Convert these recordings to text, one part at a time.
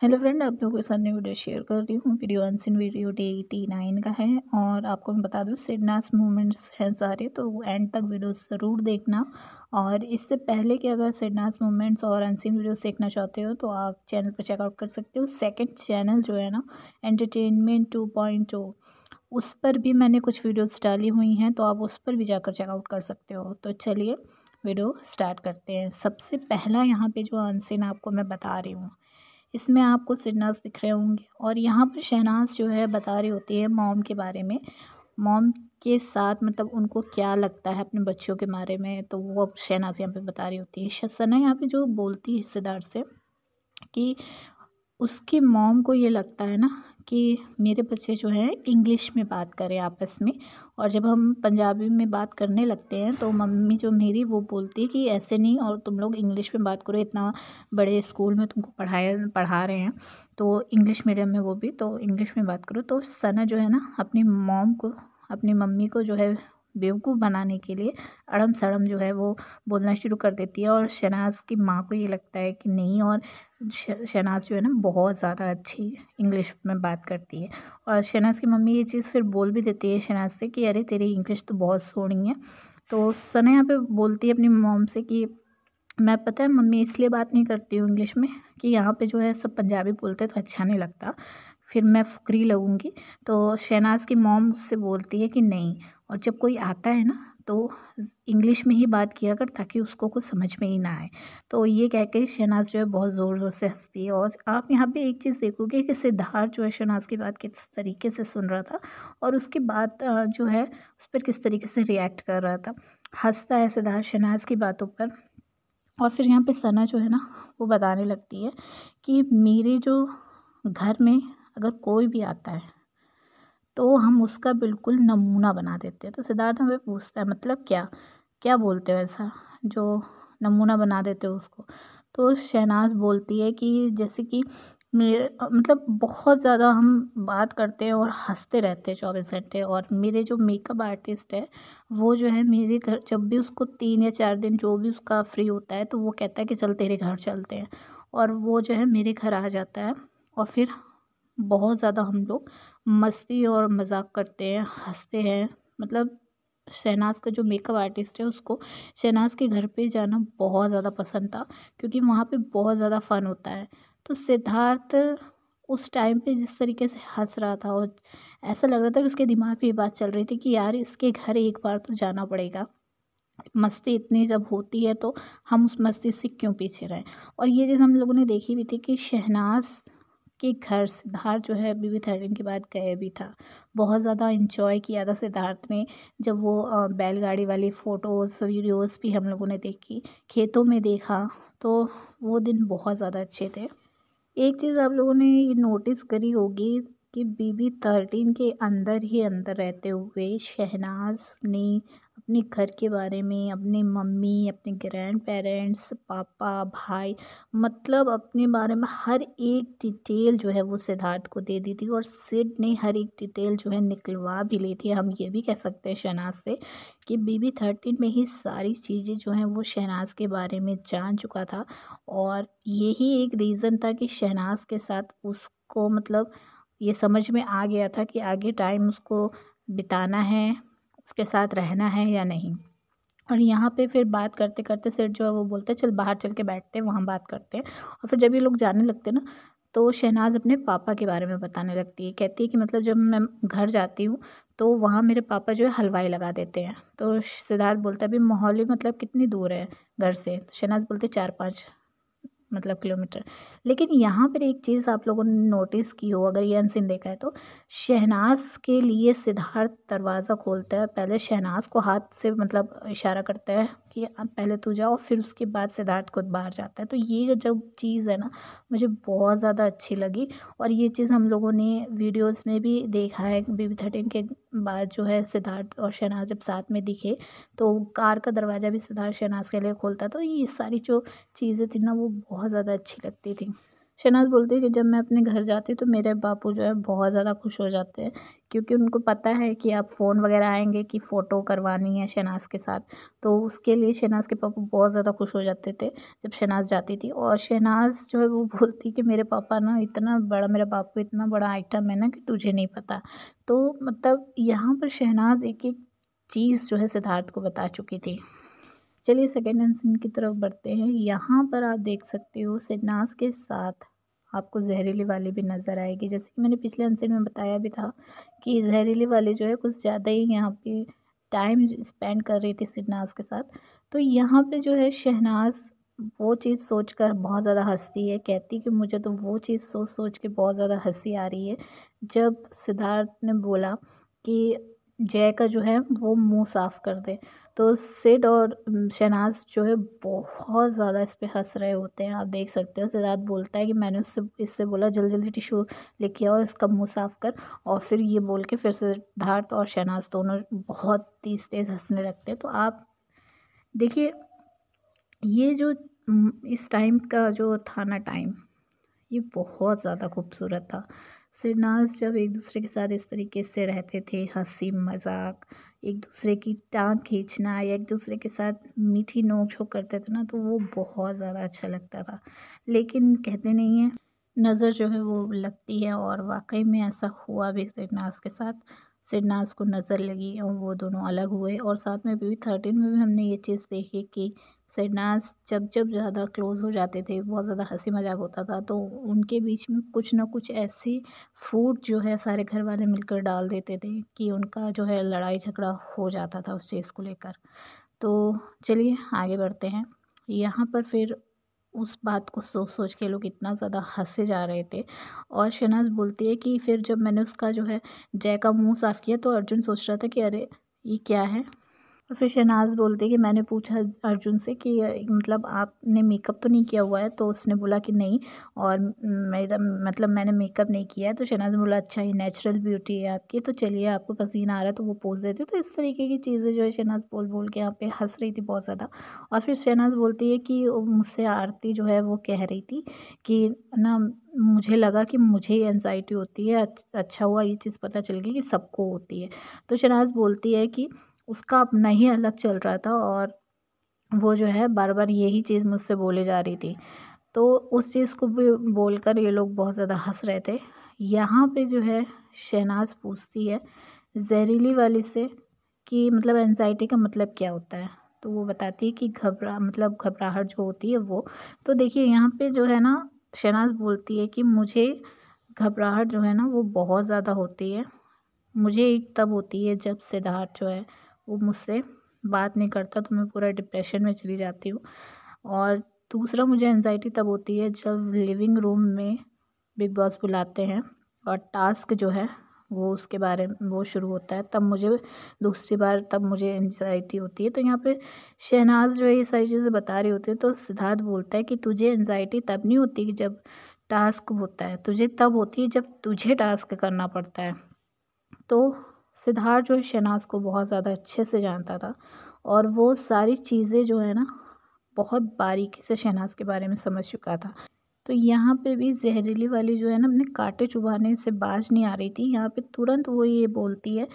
Hello friend, आप लोगों के साथ नई वीडियो शेयर कर रही हूँ। वीडियो अनसीन वीडियो डे 89 का है और आपको मैं बता दूँ सिडनास मूवमेंट्स हैं सारे, तो एंड तक वीडियो ज़रूर देखना। और इससे पहले कि अगर सिडनास मूवमेंट्स और अनसीन वीडियोस देखना चाहते हो तो आप चैनल पर चेकआउट कर सकते हो। सेकंड चैनल जो है ना, एंटरटेनमेंट 2.0, उस पर भी मैंने कुछ वीडियोज़ डाली हुई हैं, तो आप उस पर भी जाकर चेकआउट कर सकते हो। तो चलिए वीडियो स्टार्ट करते हैं। सबसे पहला यहाँ पे जो अनसीन आपको मैं बता रही हूँ, इसमें आपको सिडनास दिख रहे होंगे और यहाँ पर शहनाज जो है बता रही होती है मॉम के बारे में। मॉम के साथ मतलब उनको क्या लगता है अपने बच्चों के बारे में, तो वो अब शहनाज यहाँ पे बता रही होती है। सना यहाँ पे जो बोलती है सिद्धार्थ से कि उसकी मॉम को ये लगता है ना कि मेरे बच्चे जो है इंग्लिश में बात करें आपस में, और जब हम पंजाबी में बात करने लगते हैं तो मम्मी जो मेरी वो बोलती है कि ऐसे नहीं, और तुम लोग इंग्लिश में बात करो, इतना बड़े स्कूल में तुमको पढ़ा रहे हैं तो इंग्लिश मीडियम में, वो भी तो इंग्लिश में बात करो। तो सना जो है ना अपनी मॉम को, अपनी मम्मी को जो है बेवकूफ़ बनाने के लिए अड़म सड़म जो है वो बोलना शुरू कर देती है। और शहनाज की माँ को ये लगता है कि नहीं, और शहनाज जो है ना बहुत ज़्यादा अच्छी इंग्लिश में बात करती है। और शहनाज की मम्मी ये चीज़ फिर बोल भी देती है शहनाज से कि अरे तेरी इंग्लिश तो बहुत सोहनी है। तो सना यहाँ पे बोलती है अपनी मॉम से कि मैं, पता है मम्मी, इसलिए बात नहीं करती हूँ इंग्लिश में कि यहाँ पे जो है सब पंजाबी बोलते तो अच्छा नहीं लगता, फिर मैं फुकरी लगूँगी। तो शहनाज की मॉम उससे बोलती है कि नहीं, और जब कोई आता है ना तो इंग्लिश में ही बात किया कर ताकि उसको कुछ समझ में ही ना आए। तो ये कह के शहनाज जो है बहुत ज़ोर ज़ोर से हंसती है। और आप यहाँ पे एक चीज़ देखोगे कि सिद्धार्थ जो है शहनाज की बात किस तरीके से सुन रहा था और उसके बाद जो है उस पर किस तरीके से रिएक्ट कर रहा था। हंसता है सिद्धार्थ शहनाज की बातों पर। और फिर यहाँ पे सना जो है ना वो बताने लगती है कि मेरे जो घर में अगर कोई भी आता है तो हम उसका बिल्कुल नमूना बना देते हैं। तो सिद्धार्थ हमें पूछता है मतलब क्या क्या बोलते हो ऐसा जो नमूना बना देते हो उसको। तो शहनाज बोलती है कि जैसे कि मेरे मतलब बहुत ज़्यादा हम बात करते हैं और हंसते रहते हैं 24 घंटे, और मेरे जो मेकअप आर्टिस्ट है वो जो है मेरे घर जब भी उसको 3 या 4 दिन जो भी उसका फ्री होता है तो वो कहता है कि चल तेरे घर चलते हैं, और वो जो है मेरे घर आ जाता है। और फिर बहुत ज़्यादा हम लोग मस्ती और मज़ाक करते हैं, हँसते हैं। मतलब शहनाज का जो मेकअप आर्टिस्ट है उसको शहनाज के घर पे जाना बहुत ज़्यादा पसंद था, क्योंकि वहाँ पे बहुत ज़्यादा फ़न होता है। तो सिद्धार्थ उस टाइम पे जिस तरीके से हँस रहा था और ऐसा लग रहा था कि उसके दिमाग में ये बात चल रही थी कि यार इसके घर एक बार तो जाना पड़ेगा। मस्ती इतनी जब होती है तो हम उस मस्ती से क्यों पीछे रहें। और ये चीज़ हम लोगों ने देखी भी थी कि शहनाज के घर सिद्धार्थ जो है BB13 के बाद गए भी था। बहुत ज़्यादा इंजॉय किया था सिद्धार्थ ने जब वो बैलगाड़ी वाली फ़ोटोज़ वीडियोज़ भी हम लोगों ने देखी, खेतों में देखा, तो वो दिन बहुत ज़्यादा अच्छे थे। एक चीज़ आप लोगों ने ये नोटिस करी होगी कि BB13 के अंदर ही अंदर रहते हुए शहनाज ने अपने घर के बारे में, अपनी मम्मी, अपने ग्रैंड पेरेंट्स, पापा, भाई, मतलब अपने बारे में हर एक डिटेल जो है वो सिद्धार्थ को दे दी थी। और सिड ने हर एक डिटेल जो है निकलवा भी ली थी। हम ये भी कह सकते हैं शहनाज से कि BB13 में ही सारी चीज़ें जो हैं वो शहनाज के बारे में जान चुका था। और यही एक रीज़न था कि शहनाज के साथ उसको मतलब ये समझ में आ गया था कि आगे टाइम उसको बिताना है, उसके साथ रहना है या नहीं। और यहाँ पे फिर बात करते करते सेठ जो है वो बोलते हैं चल बाहर चल के बैठते हैं, वहाँ बात करते हैं। और फिर जब ये लोग जाने लगते हैं ना तो शहनाज अपने पापा के बारे में बताने लगती है। कहती है कि मतलब जब मैं घर जाती हूँ तो वहाँ मेरे पापा जो है हलवाई लगा देते हैं। तो सिद्धार्थ बोलता है अभी मोहाली मतलब कितनी दूर है घर से। तो शहनाज बोलते 4-5 मतलब किलोमीटर। लेकिन यहाँ पर एक चीज़ आप लोगों ने नोटिस की हो, अगर ये अनसीन देखा है तो शहनाज के लिए सिद्धार्थ दरवाज़ा खोलता है, पहले शहनाज को हाथ से मतलब इशारा करता है कि अब पहले तू जाओ, फिर उसके बाद सिद्धार्थ खुद बाहर जाता है। तो ये जब चीज़ है ना मुझे बहुत ज़्यादा अच्छी लगी। और ये चीज़ हम लोगों ने वीडियोस में भी देखा है। BB13 के बाद जो है सिद्धार्थ और शहनाज जब साथ में दिखे तो कार का दरवाज़ा भी सिद्धार्थ शहनाज के लिए खोलता। तो ये सारी जो चीज़ें थी ना वो बहुत ज़्यादा अच्छी लगती थी। शहनाज़ बोलती है कि जब मैं अपने घर जाती तो मेरे बापू जो है बहुत ज़्यादा खुश हो जाते हैं, क्योंकि उनको पता है कि अब फ़ोन वगैरह आएँगे कि फ़ोटो करवानी है शहनाज़ के साथ। तो उसके लिए शहनाज़ के पापा बहुत ज़्यादा खुश हो जाते थे जब शहनाज़ जाती थी। और शहनाज़ जो है वो बोलती कि मेरे पापा ना इतना बड़ा, मेरा बापू इतना बड़ा आइटम है ना कि तुझे नहीं पता। तो मतलब यहाँ पर शहनाज़ एक-एक चीज़ जो है सिद्धार्थ को बता चुकी थी। चलिए सेकंड एंड सीन की तरफ बढ़ते हैं। यहाँ पर आप देख सकते हो शहनाज़ के साथ आपको ज़हरीली वाली भी नज़र आएगी। जैसे कि मैंने पिछले सीन में बताया भी था कि ज़हरीली वाली जो है कुछ ज़्यादा ही यहाँ पे टाइम स्पेंड कर रही थी शहनाज़ के साथ। तो यहाँ पे जो है शहनाज़ वो चीज़ सोचकर बहुत ज़्यादा हँसती है, कहती कि मुझे तो वो चीज़ सोच-सोच के बहुत ज़्यादा हँसी आ रही है, जब सिद्धार्थ ने बोला कि जय का जो है वो मुँह साफ़ कर दे। तो सिड और शहनाज़ जो है बहुत ज़्यादा इस पे हँस रहे होते हैं, आप देख सकते हो। सिद्धार्थ बोलता है कि मैंने इससे बोला जल्दी-जल्दी टिश्यू लेके आओ, इसका मुँह साफ़ कर। और फिर ये बोल के फिर सिद्धार्थ और शहनाज़ दोनों बहुत तेज़-तेज़ हँसने लगते हैं। तो आप देखिए, ये जो इस टाइम का जो था ना टाइम, ये बहुत ज़्यादा खूबसूरत था। शहनाज़ जब एक दूसरे के साथ इस तरीके से रहते थे, हँसी मज़ाक, एक दूसरे की टाँग खींचना या एक दूसरे के साथ मीठी नोक-झोंक करते थे ना, तो वो बहुत ज़्यादा अच्छा लगता था। लेकिन कहते नहीं हैं, नज़र जो है वो लगती है, और वाक़ई में ऐसा हुआ भी शहनाज़ के साथ। शहनाज़ को नज़र लगी और वो दोनों अलग हुए। और साथ में BB13 में भी हमने ये चीज़ देखी कि शहनाज़ जब ज़्यादा क्लोज़ हो जाते थे, बहुत ज़्यादा हँसी मज़ाक होता था, तो उनके बीच में कुछ ना कुछ ऐसी फूट जो है सारे घर वाले मिलकर डाल देते थे कि उनका जो है लड़ाई झगड़ा हो जाता था उस चीज़ को लेकर। तो चलिए आगे बढ़ते हैं। यहाँ पर फिर उस बात को सोच-सोच के लोग इतना ज़्यादा हँसे जा रहे थे। और शहनाज़ बोलती है कि फिर जब मैंने उसका जो है जय का मुँह साफ़ किया तो अर्जुन सोच रहा था कि अरे! ये क्या है? और फिर शहनाज़ बोलती है कि मैंने पूछा अर्जुन से कि मतलब आपने मेकअप तो नहीं किया हुआ है? तो उसने बोला कि नहीं, और मेरा मतलब मैंने मेकअप नहीं किया है। तो शहनाज़ ने बोला अच्छा, ये नेचुरल ब्यूटी है आपकी, तो चलिए आपको पसीना आ रहा है तो वो पोज़ देते। तो इस तरीके की चीज़ें जो है शहनाज़ बोल-बोल के यहाँ पे हँस रही थी बहुत ज़्यादा। और फिर शहनाज़ बोलती है कि मुझसे आरती जो है वो कह रही थी कि ना, मुझे लगा कि मुझे ही एंग्ज़ायटी होती है, अच्छा हुआ ये चीज़ पता चल गई कि सबको होती है। तो शहनाज़ बोलती है कि उसका अपना ही अलग चल रहा था, और वो जो है बार-बार यही चीज़ मुझसे बोले जा रही थी। तो उस चीज़ को भी बोलकर ये लोग बहुत ज़्यादा हँस रहे थे। यहाँ पे जो है शहनाज़ पूछती है ज़हरीली वाली से कि मतलब एंग्ज़ायटी का मतलब क्या होता है? तो वो बताती है कि घबराहट जो होती है वो। तो देखिए यहाँ पे जो है ना, शहनाज़ बोलती है कि मुझे घबराहट जो है ना वो बहुत ज़्यादा होती है। मुझे एक तब होती है जब सिद्धार्थ जो है वो मुझसे बात नहीं करता, तो मैं पूरा डिप्रेशन में चली जाती हूँ। और दूसरा मुझे एंग्ज़ायटी तब होती है जब लिविंग रूम में बिग बॉस बुलाते हैं और टास्क जो है वो उसके बारे में वो शुरू होता है, तब मुझे दूसरी बार तब मुझे एंग्ज़ायटी होती है। तो यहाँ पे शहनाज़ जो है ये सारी चीज़ें बता रही होती है, तो सिद्धार्थ बोलता है कि तुझे एंग्ज़ायटी तब नहीं होती कि जब टास्क होता है, तुझे तब होती है जब तुझे टास्क करना पड़ता है। तो सिद्धार्थ जो है शहनाज़ को बहुत ज़्यादा अच्छे से जानता था, और वो सारी चीज़ें जो है ना बहुत बारीकी से शहनाज़ के बारे में समझ चुका था। तो यहाँ पे भी ज़हरीली वाली जो है ना अपने काँटे चुभाने से बाज नहीं आ रही थी। यहाँ पे तुरंत वो ये बोलती है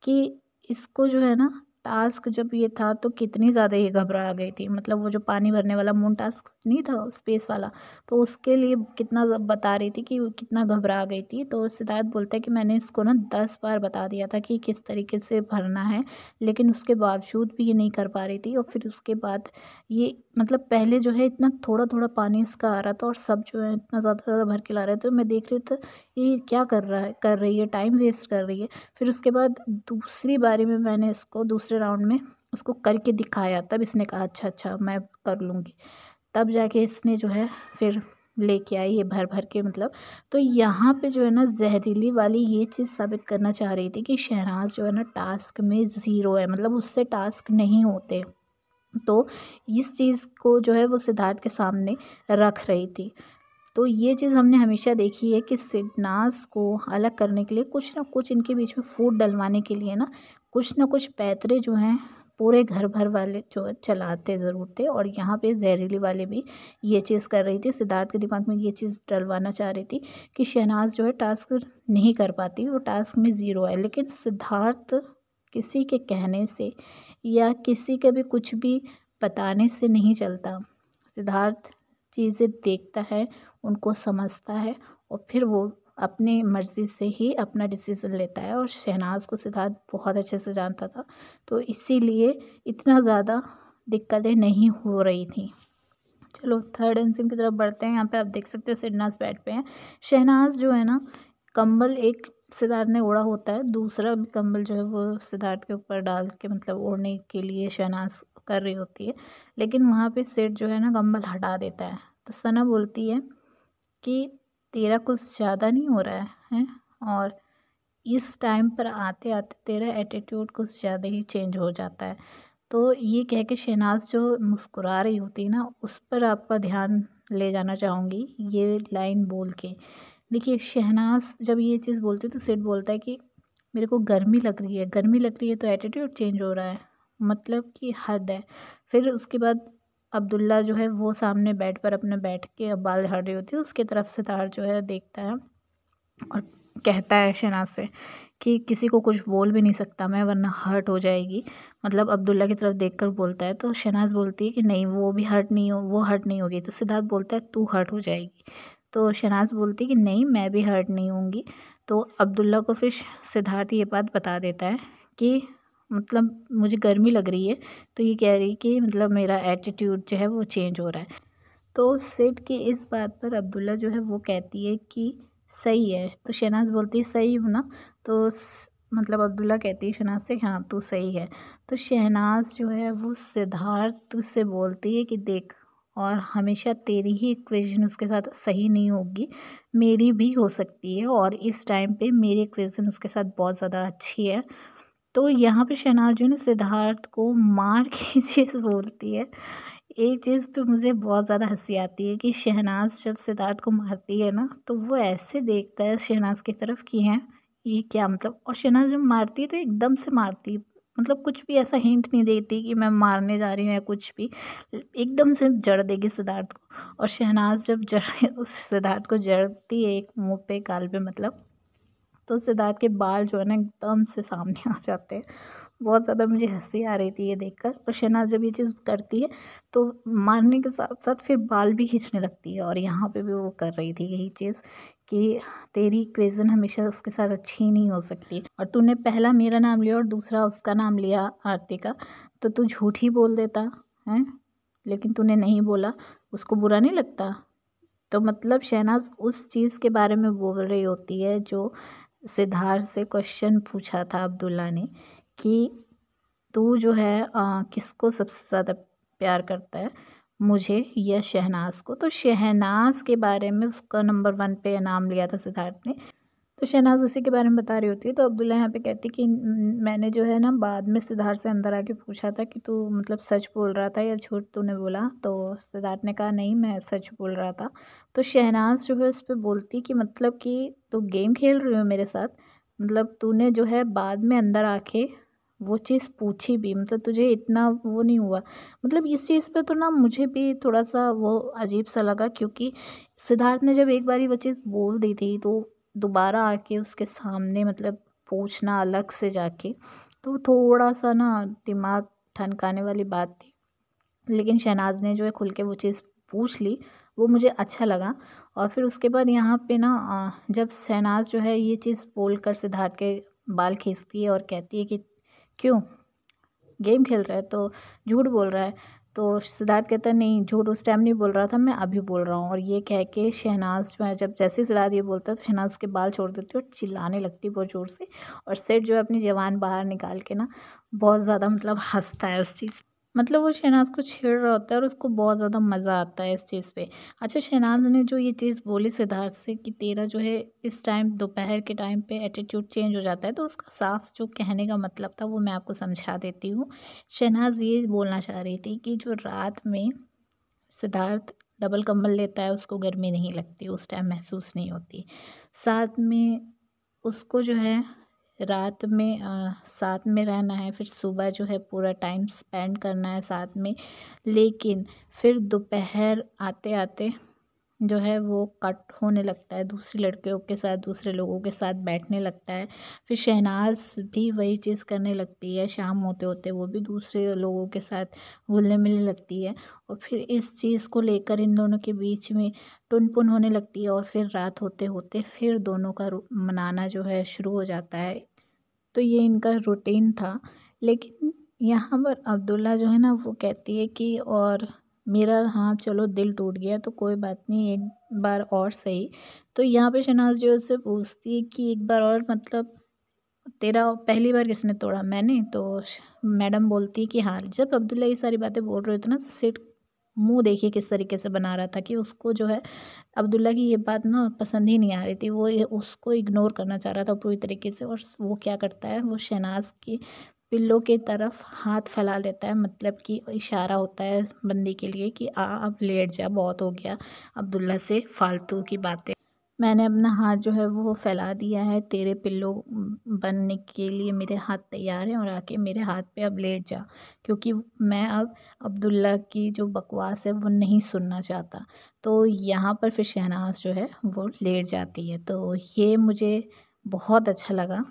कि इसको जो है ना टास्क जब ये था तो कितनी ज़्यादा ये घबरा गई थी। मतलब वो जो पानी भरने वाला मून टास्क नहीं था स्पेस वाला, तो उसके लिए कितना बता रही थी कि वो कितना घबरा गई थी। तो सिद्धार्थ बोलता है कि मैंने इसको ना 10 बार बता दिया था कि किस तरीके से भरना है, लेकिन उसके बावजूद भी ये नहीं कर पा रही थी। और फिर उसके बाद ये मतलब पहले जो है इतना थोड़ा-थोड़ा पानी इसका आ रहा था, और सब जो है इतना ज़्यादा भर के ला रहे थे। मैं देख रही थी ये क्या कर रही है, टाइम वेस्ट कर रही है। फिर उसके बाद दूसरी बारी में मैंने इसको दूसरे राउंड में उसको करके दिखाया, तब इसने कहा अच्छा, अच्छा मैं कर लूँगी। तब जाके इसने जो है फिर लेके आई ये भर-भर के मतलब। तो यहाँ पे जो है ना ज़हरीली वाली ये चीज़ साबित करना चाह रही थी कि शहनाज़ जो है ना टास्क में ज़ीरो है, मतलब उससे टास्क नहीं होते। तो इस चीज़ को जो है वो सिद्धार्थ के सामने रख रही थी। तो ये चीज़ हमने हमेशा देखी है कि शहनाज़ को अलग करने के लिए कुछ ना कुछ इनके बीच में फूट डलवाने के लिए ना कुछ पैंतरे जो हैं पूरे घर भर वाले जो है चलाते ज़रूर थे, और यहाँ पे जहरीली वाले भी ये चीज़ कर रही थी। सिद्धार्थ के दिमाग में ये चीज़ डलवाना चाह रही थी कि शहनाज जो है टास्क नहीं कर पाती, वो टास्क में ज़ीरो है। लेकिन सिद्धार्थ किसी के कहने से या किसी के भी कुछ भी बताने से नहीं चलता। सिद्धार्थ चीज़ें देखता है, उनको समझता है, और फिर वो अपनी मर्ज़ी से ही अपना डिसीज़न लेता है। और शहनाज को सिद्धार्थ बहुत अच्छे से जानता था, तो इसीलिए इतना ज़्यादा दिक्कतें नहीं हो रही थी। चलो थर्ड इंसिडेंट की तरफ बढ़ते हैं। यहाँ पे आप देख सकते हो शहनाज बेड पे है। शहनाज जो है ना, कंबल एक सिद्धार्थ ने ओढ़ा होता है, दूसरा भी कंबल जो है वो सिद्धार्थ के ऊपर डाल के मतलब ओढ़ने के लिए शहनाज कर रही होती है। लेकिन वहाँ पे सिड जो है ना कंबल हटा देता है, तो सना बोलती है कि तेरा कुछ ज़्यादा नहीं हो रहा है, और इस टाइम पर आते आते तेरा एटीट्यूड कुछ ज़्यादा ही चेंज हो जाता है। तो ये कह के शहनाज जो मुस्कुरा रही होती है ना, उस पर आपका ध्यान ले जाना चाहूँगी ये लाइन बोल के। देखिए शहनाज जब ये चीज़ बोलती है तो सिड बोलता है कि मेरे को गर्मी लग रही है, गर्मी लग रही है तो एटीट्यूड चेंज हो रहा है, मतलब कि हद है। फिर उसके बाद अब्दुल्ला जो है वो सामने बेड पर अपने बैठ के अब बाल झाड़ रही होती है, उसकी तरफ से तार जो है देखता है और कहता है शहनाज से कि किसी को कुछ बोल भी नहीं सकता मैं, वरना हर्ट हो जाएगी। मतलब अब्दुल्ला की तरफ देखकर बोलता है, तो शहनाज बोलती है कि नहीं वो भी हर्ट नहीं हो, वो हर्ट नहीं होगी। तो सिद्धार्थ बोलता है तू हर्ट हो जाएगी। तो शहनाज बोलती है कि नहीं मैं भी हर्ट नहीं होंगी। तो अब्दुल्ला को फिर सिद्धार्थ ये बात बता देता है कि मतलब मुझे गर्मी लग रही है, तो ये कह रही है कि मतलब मेरा एटीट्यूड जो है वो चेंज हो रहा है। तो सिड की इस बात पर अब्दुल्ला जो है वो कहती है कि सही है। तो शहनाज बोलती है सही हूँ ना। तो मतलब अब्दुल्ला कहती है शहनाज से हाँ तू सही है। तो शहनाज जो है वो सिद्धार्थ से बोलती है कि देख, और हमेशा तेरी ही इक्वेशन उसके साथ सही नहीं होगी, मेरी भी हो सकती है, और इस टाइम पे मेरी इक्वेशन उसके साथ बहुत ज़्यादा अच्छी है। तो यहाँ पे शहनाज जो है ना सिद्धार्थ को मार के चीज़ बोलती है। एक चीज़ पे मुझे बहुत ज़्यादा हँसी आती है कि शहनाज जब सिद्धार्थ को मारती है ना, तो वो ऐसे देखता है शहनाज की तरफ कि हैं ये क्या मतलब। और शहनाज जब मारती है तो एकदम से मारती है, मतलब कुछ भी ऐसा हिंट नहीं देती कि मैं मारने जा रही हूँ या कुछ भी, एकदम से जड़ देगी सिद्धार्थ को। और शहनाज जब जड़ उस सिद्धार्थ को जड़ती है एक मुँह पे गाल पे मतलब, तो सिद्धार्थ के बाल जो है ना एकदम से सामने आ जाते हैं। बहुत ज़्यादा मुझे हँसी आ रही थी ये देखकर। और शहनाज जब ये चीज़ करती है तो मारने के साथ साथ फिर बाल भी खींचने लगती है, और यहाँ पे भी वो कर रही थी यही चीज़ कि तेरी इक्वेशन हमेशा उसके साथ अच्छी नहीं हो सकती, और तूने पहला मेरा नाम लिया और दूसरा उसका नाम लिया आरती का, तो तू झूठ ही बोल देता है, लेकिन तूने नहीं बोला, उसको बुरा नहीं लगता। तो मतलब शहनाज उस चीज़ के बारे में बोल रही होती है जो सिद्धार्थ से क्वेश्चन पूछा था अब्दुल्ला ने कि तू जो है किसको सबसे ज़्यादा प्यार करता है, मुझे या शहनाज को। तो शहनाज के बारे में उसका नंबर 1 पे नाम लिया था सिद्धार्थ ने। तो शहनाज उसी के बारे में बता रही होती है, तो अब्दुल्ला यहाँ पे कहती कि मैंने जो है ना बाद में सिद्धार्थ से अंदर आके पूछा था कि तू मतलब सच बोल रहा था या झूठ तूने बोला। तो सिद्धार्थ ने कहा नहीं मैं सच बोल रहा था। तो शहनाज जो है उस पर बोलती कि मतलब कि तू गेम खेल रही हो मेरे साथ, मतलब तूने जो है बाद में अंदर आके वो चीज़ पूछी भी, मतलब तुझे इतना वो नहीं हुआ। मतलब इस चीज़ पे तो ना मुझे भी थोड़ा सा वो अजीब सा लगा, क्योंकि सिद्धार्थ ने जब एक बारी वो चीज़ बोल दी थी तो दोबारा आके उसके सामने मतलब पूछना अलग से जाके, तो थोड़ा सा ना दिमाग ठनकाने वाली बात थी। लेकिन शहनाज ने जो है खुल के वो चीज़ पूछ ली, वो मुझे अच्छा लगा। और फिर उसके बाद यहाँ पे ना जब शहनाज जो है ये चीज़ बोलकर सिद्धार्थ के बाल खींचती है और कहती है कि क्यों गेम खेल रहा है, तो झूठ बोल रहा है। तो सिद्धार्थ कहता है नहीं झूठ उस टाइम नहीं बोल रहा था, मैं अभी बोल रहा हूँ। और ये कह के शहनाज जो है जब जैसे ही सिद्धार्थ ये बोलता है तो शहनाज उसके बाल छोड़ देती है और चिल्लाने लगती है बहुत ज़ोर से। और सेठ जो है अपनी ज़बान बाहर निकाल के ना बहुत ज़्यादा मतलब हँसता है उस चीज़, मतलब वो शहनाज को छेड़ रहा होता है और उसको बहुत ज़्यादा मज़ा आता है इस चीज़ पे। अच्छा शहनाज ने जो ये चीज़ बोली सिद्धार्थ से कि तेरा जो है इस टाइम दोपहर के टाइम पे एटीट्यूड चेंज हो जाता है, तो उसका साफ जो कहने का मतलब था वो मैं आपको समझा देती हूँ। शहनाज ये बोलना चाह रही थी कि जो रात में सिद्धार्थ डबल कंबल लेता है उसको गर्मी नहीं लगती, उस टाइम महसूस नहीं होती। साथ में उसको जो है रात में साथ में रहना है, फिर सुबह जो है पूरा टाइम स्पेंड करना है साथ में। लेकिन फिर दोपहर आते-आते जो है वो कट होने लगता है, दूसरी लड़कियों के साथ, दूसरे लोगों के साथ बैठने लगता है। फिर शहनाज़ भी वही चीज़ करने लगती है, शाम होते-होते वो भी दूसरे लोगों के साथ घुलने-मिलने लगती है। और फिर इस चीज़ को लेकर इन दोनों के बीच में टुन-पुन होने लगती है और फिर रात होते-होते फिर दोनों का मनाना जो है शुरू हो जाता है। तो ये इनका रूटीन था। लेकिन यहाँ पर अब्दुल्ला जो है ना वो कहती है कि और मेरा हाँ चलो दिल टूट गया तो कोई बात नहीं, एक बार और सही। तो यहाँ पे शहनाज़ जो है उससे पूछती है कि एक बार और मतलब तेरा पहली बार किसने तोड़ा, मैंने? तो मैडम बोलती है कि हाँ। जब अब्दुल्ला ये सारी बातें बोल रहे थे ना, सेठ मुंह देखिए किस तरीके से बना रहा था कि उसको जो है अब्दुल्ला की ये बात ना पसंद ही नहीं आ रही थी। वो ये उसको इग्नोर करना चाह रहा था पूरी तरीके से। और वो क्या करता है, वो शहनाज़ की पिल्लो की तरफ हाथ फैला लेता है, मतलब कि इशारा होता है बंदी के लिए कि अब लेट जा, बहुत हो गया अब्दुल्ला से फालतू की बातें। मैंने अपना हाथ जो है वो फैला दिया है, तेरे पिल्लो बनने के लिए मेरे हाथ तैयार हैं और आके मेरे हाथ पे अब लेट जा, क्योंकि मैं अब अब्दुल्ला की जो बकवास है वो नहीं सुनना चाहता। तो यहाँ पर फिर शहनाज़ जो है वो लेट जाती है। तो ये मुझे बहुत अच्छा लगा।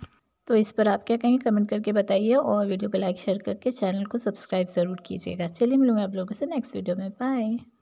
तो इस पर आप क्या कहेंगे, कमेंट करके बताइए और वीडियो को लाइक शेयर करके चैनल को सब्सक्राइब ज़रूर कीजिएगा। चलिए मिलूँगी आप लोगों से नेक्स्ट वीडियो में। बाय।